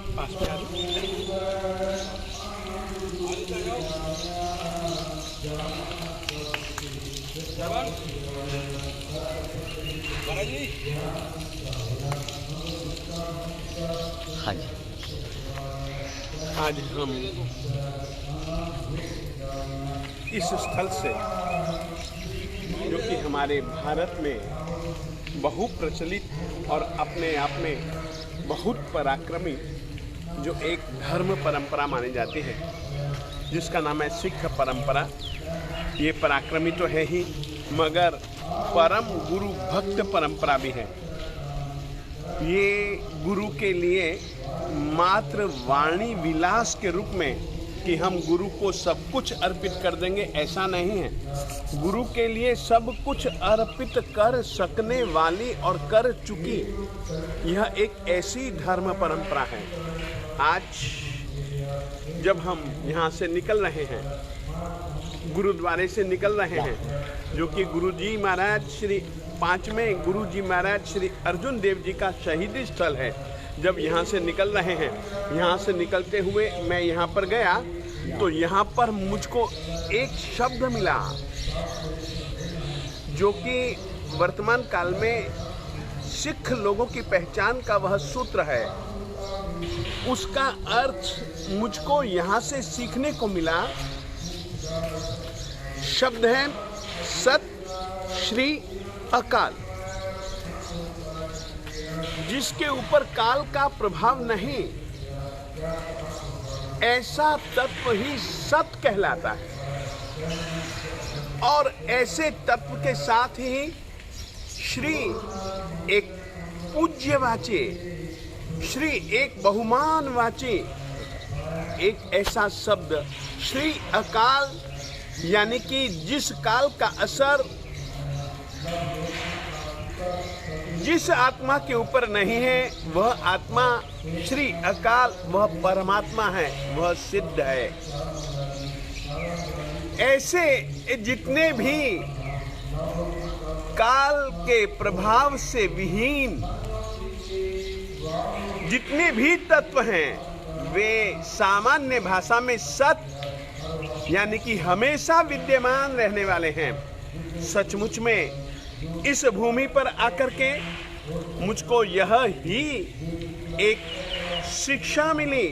पास में आ हाँ जी। आज हम इस स्थल से, जो कि हमारे भारत में बहुप्रचलित और अपने आप में बहुत पराक्रमी जो एक धर्म परंपरा मानी जाती है, जिसका नाम है सिख परंपरा। ये पराक्रमी तो है ही, मगर परम गुरु भक्त परंपरा भी है। ये गुरु के लिए मात्र वाणी विलास के रूप में कि हम गुरु को सब कुछ अर्पित कर देंगे, ऐसा नहीं है। गुरु के लिए सब कुछ अर्पित कर सकने वाली और कर चुकी यह एक ऐसी धर्म परंपरा है। आज जब हम यहाँ से निकल रहे हैं, गुरुद्वारे से निकल रहे हैं, जो कि गुरुजी महाराज श्री 5वें गुरुजी महाराज श्री अर्जुन देव जी का शहीदी स्थल है। जब यहाँ से निकल रहे हैं, यहाँ से निकलते हुए मैं यहाँ पर गया तो यहाँ पर मुझको एक शब्द मिला, जो कि वर्तमान काल में सिख लोगों की पहचान का वह सूत्र है। उसका अर्थ मुझको यहाँ से सीखने को मिला। शब्द है सत श्री अकाल, जिसके ऊपर काल का प्रभाव नहीं, ऐसा तत्व ही सत कहलाता है। और ऐसे तत्व के साथ ही श्री एक पूज्यवाची, श्री एक बहुमानवाची, एक ऐसा शब्द श्री अकाल, यानी कि जिस काल का असर जिस आत्मा के ऊपर नहीं है, वह आत्मा श्री अकाल, वह परमात्मा है, वह सिद्ध है। ऐसे जितने भी काल के प्रभाव से विहीन जितने भी तत्व हैं, वे सामान्य भाषा में सत, यानी कि हमेशा विद्यमान रहने वाले हैं। सचमुच में इस भूमि पर आकर के मुझको यह ही एक शिक्षा मिली,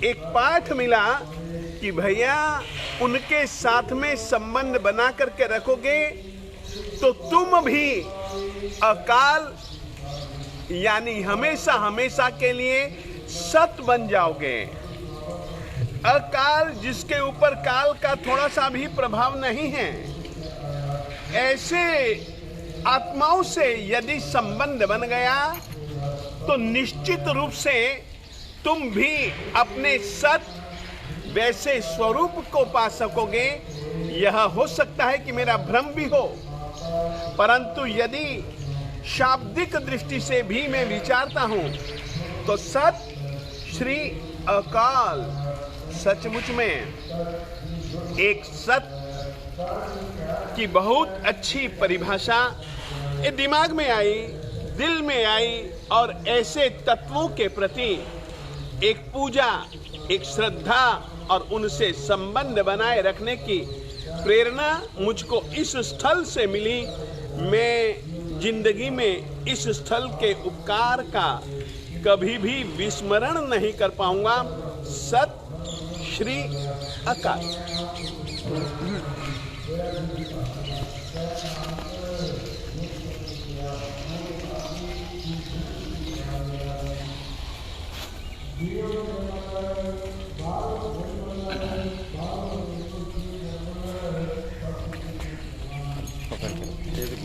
एक पाठ मिला कि भैया उनके साथ में संबंध बना करके रखोगे तो तुम भी अकाल, यानी हमेशा हमेशा के लिए सत बन जाओगे। अकाल जिसके ऊपर काल का थोड़ा सा भी प्रभाव नहीं है, ऐसे आत्माओं से यदि संबंध बन गया तो निश्चित रूप से तुम भी अपने सत वैसे स्वरूप को पा सकोगे। यह हो सकता है कि मेरा भ्रम भी हो, परंतु यदि शाब्दिक दृष्टि से भी मैं विचारता हूं तो सत श्री अकाल सचमुच में एक सत की बहुत अच्छी परिभाषा ये दिमाग में आई, दिल में आई, और ऐसे तत्वों के प्रति एक पूजा, एक श्रद्धा और उनसे संबंध बनाए रखने की प्रेरणा मुझको इस स्थल से मिली। मैं जिंदगी में इस स्थल के उपकार का कभी भी विस्मरण नहीं कर पाऊंगा। सत श्री अकाल।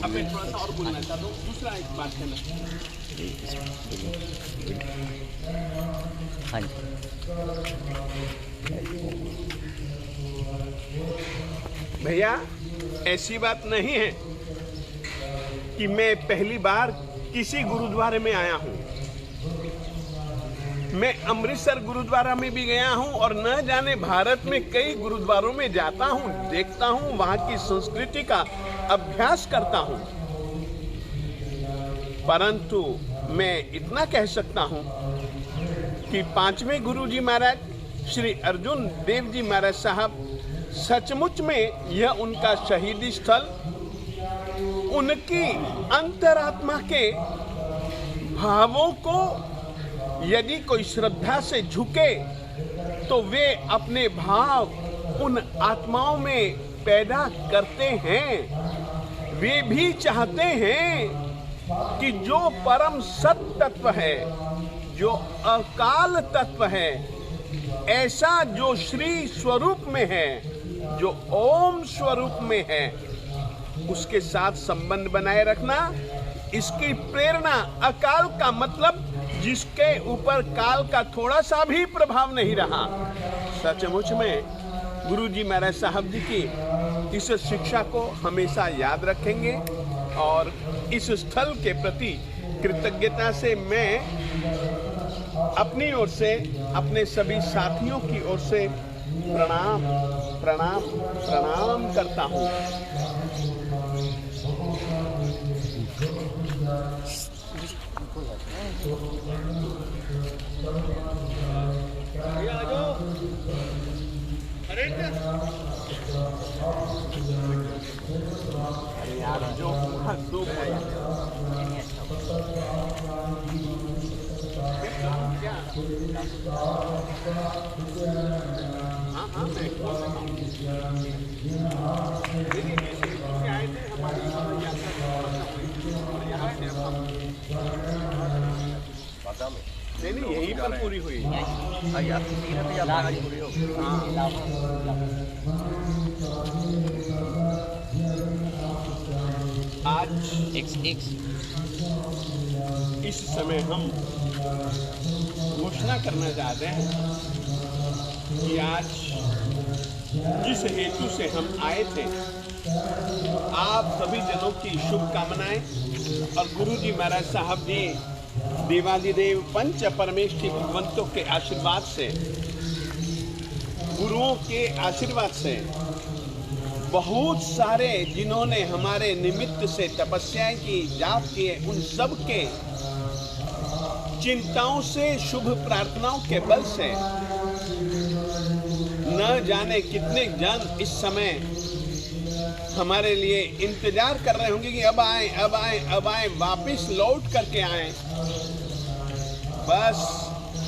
अब मैं थोड़ा सा और बोलना चाहता हूँ, दूसरा एक बात कहना। हाँ जी। भैया ऐसी बात नहीं है कि मैं पहली बार किसी गुरुद्वारे में आया हूँ। मैं अमृतसर गुरुद्वारा में भी गया हूँ और न जाने भारत में कई गुरुद्वारों में जाता हूँ, देखता हूँ, वहाँ की संस्कृति का अभ्यास करता हूँ। परंतु मैं इतना कह सकता हूँ कि 5वें गुरु जी महाराज श्री अर्जुन देव जी महाराज साहब सचमुच में यह उनका शहीदी स्थल उनकी अंतरात्मा के भावों को यदि कोई श्रद्धा से झुके तो वे अपने भाव उन आत्माओं में पैदा करते हैं। वे भी चाहते हैं कि जो परम सत्य तत्व है, जो अकाल तत्व है, ऐसा जो श्री स्वरूप में है, जो ओम स्वरूप में है, उसके साथ संबंध बनाए रखना। इसकी प्रेरणा, अकाल का मतलब जिसके ऊपर काल का थोड़ा सा भी प्रभाव नहीं रहा। सचमुच में गुरु जी महाराज साहब जी की इस शिक्षा को हमेशा याद रखेंगे और इस स्थल के प्रति कृतज्ञता से मैं अपनी ओर से, अपने सभी साथियों की ओर से प्रणाम प्रणाम प्रणाम करता हूँ। अरे यार जो नहीं यहीं पर पूरी हुई। आज इस समय हम घोषणा करना चाहते हैं कि आज जिस हेतु से हम आए थे, आप सभी जनों की शुभकामनाएं और गुरु जी महाराज साहब जी देवादिदेव पंच परमेष्ठी भगवंतों के आशीर्वाद से, गुरुओं के आशीर्वाद से, बहुत सारे जिन्होंने हमारे निमित्त से तपस्याएं की, जाप किए, उन सब के चिंताओं से, शुभ प्रार्थनाओं के बल से न जाने कितने जन इस समय हमारे लिए इंतजार कर रहे होंगे कि अब आए, अब आए, अब आए, वापिस लौट करके आए। बस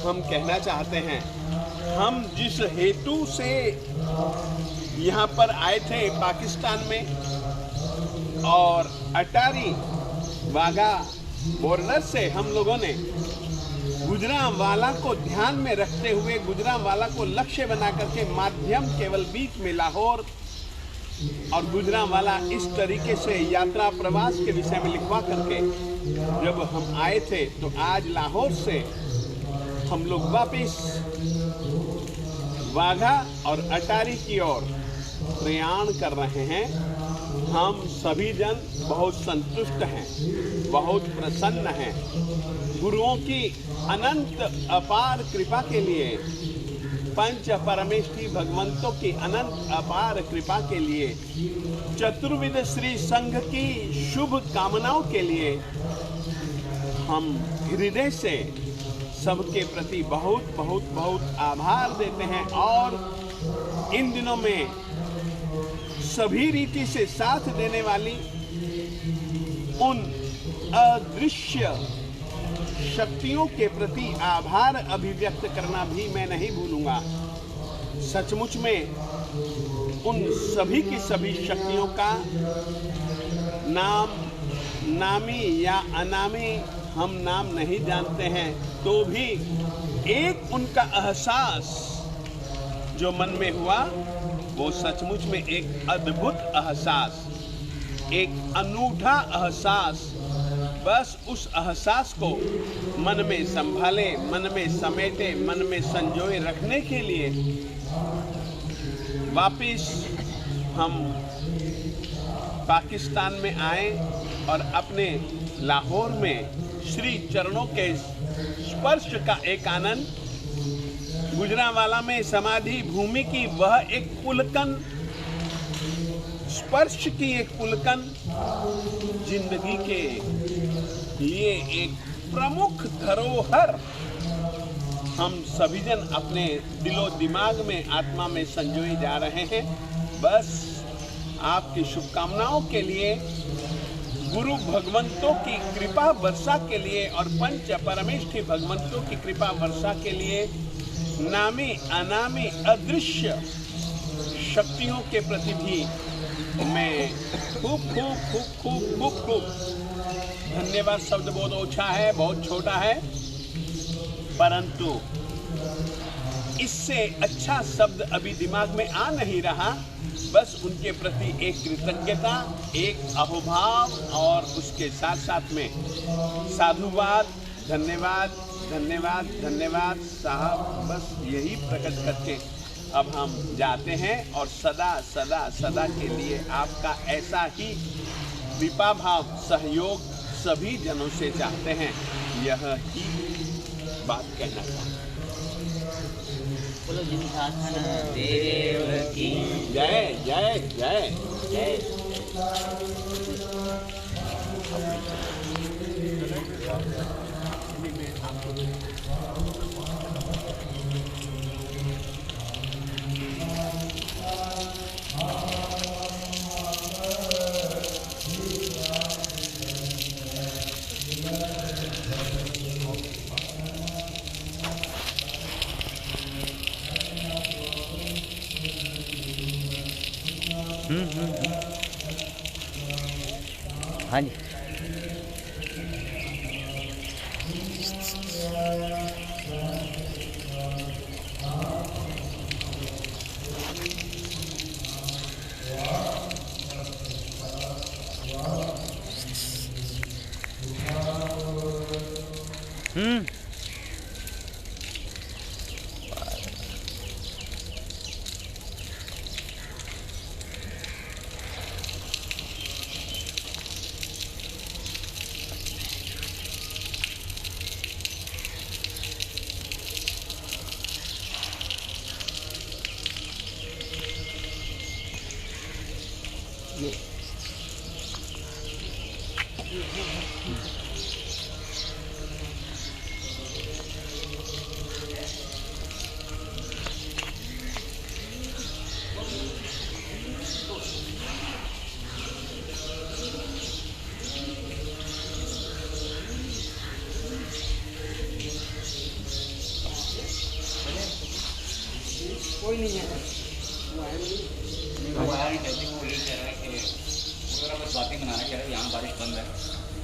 हम कहना चाहते हैं, हम जिस हेतु से यहाँ पर आए थे पाकिस्तान में, और अटारी वाघा बॉर्डर से हम लोगों ने गुजरांवाला को ध्यान में रखते हुए, गुजरांवाला को लक्ष्य बना करके, माध्यम केवल बीच में लाहौर और गुजरांवाला, इस तरीके से यात्रा प्रवास के विषय में लिखवा करके जब हम आए थे, तो आज लाहौर से हम लोग वापिस वाघा और अटारी की ओर प्रयाण कर रहे हैं। हम सभी जन बहुत संतुष्ट हैं, बहुत प्रसन्न हैं। गुरुओं की अनंत अपार कृपा के लिए, पंच परमेष्ठी भगवंतों की अनंत अपार कृपा के लिए, चतुर्विध श्री संघ की शुभ कामनाओं के लिए हम हृदय से सबके प्रति बहुत बहुत बहुत आभार देते हैं। और इन दिनों में सभी रीति से साथ देने वाली उन अदृश्य शक्तियों के प्रति आभार अभिव्यक्त करना भी मैं नहीं भूलूंगा। सचमुच में उन सभी की सभी शक्तियों का नाम, नामी या अनामी हम नाम नहीं जानते हैं, तो भी एक उनका एहसास जो मन में हुआ, वो सचमुच में एक अद्भुत एहसास, एक अनूठा एहसास। बस उस एहसास को मन में संभाले, मन में समेटे, मन में संजोए रखने के लिए वापिस हम पाकिस्तान में आए और अपने लाहौर में श्री चरणों के स्पर्श का एक आनंद, गुजरांवाला में समाधि भूमि की वह एक पुलकन, स्पर्श की एक पुलकन जिंदगी के लिए एक प्रमुख धरोहर हम सभी जन अपने दिलो दिमाग में आत्मा में संजोए जा रहे हैं। बस आपकी शुभकामनाओं के लिए, गुरु भगवंतों की कृपा वर्षा के लिए और पंच परमेष्ठी भगवंतों की कृपा वर्षा के लिए नामी अनामी अदृश्य शक्तियों के प्रति भी मैं खूब खूब खूब खूब खूब खूब धन्यवाद शब्द बहुत ओछा है, बहुत छोटा है, परंतु इससे अच्छा शब्द अभी दिमाग में आ नहीं रहा। बस उनके प्रति एक कृतज्ञता, एक अहोभाव और उसके साथ साथ में साधुवाद, धन्यवाद धन्यवाद धन्यवाद साहब। बस यही प्रकट करके अब हम जाते हैं और सदा सदा सदा के लिए आपका ऐसा ही कृपा भाव सहयोग सभी जनों से चाहते हैं। यह ही बात कहना चाहते हैं। बोलो जिनखासन देव की जय जय जय जय। हाँ जी। कोई नहीं है। वो आया नहीं कहते, वो ये कह रहा है कि वो जरा बस बातें बनाना कह रहा है यहाँ बारिश बंद है,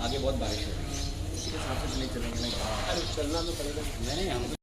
आगे बहुत बारिश हो रही है, इसके हिसाब से नहीं चलेंगे। नहीं अरे चलना तो पड़ेगा। नहीं हम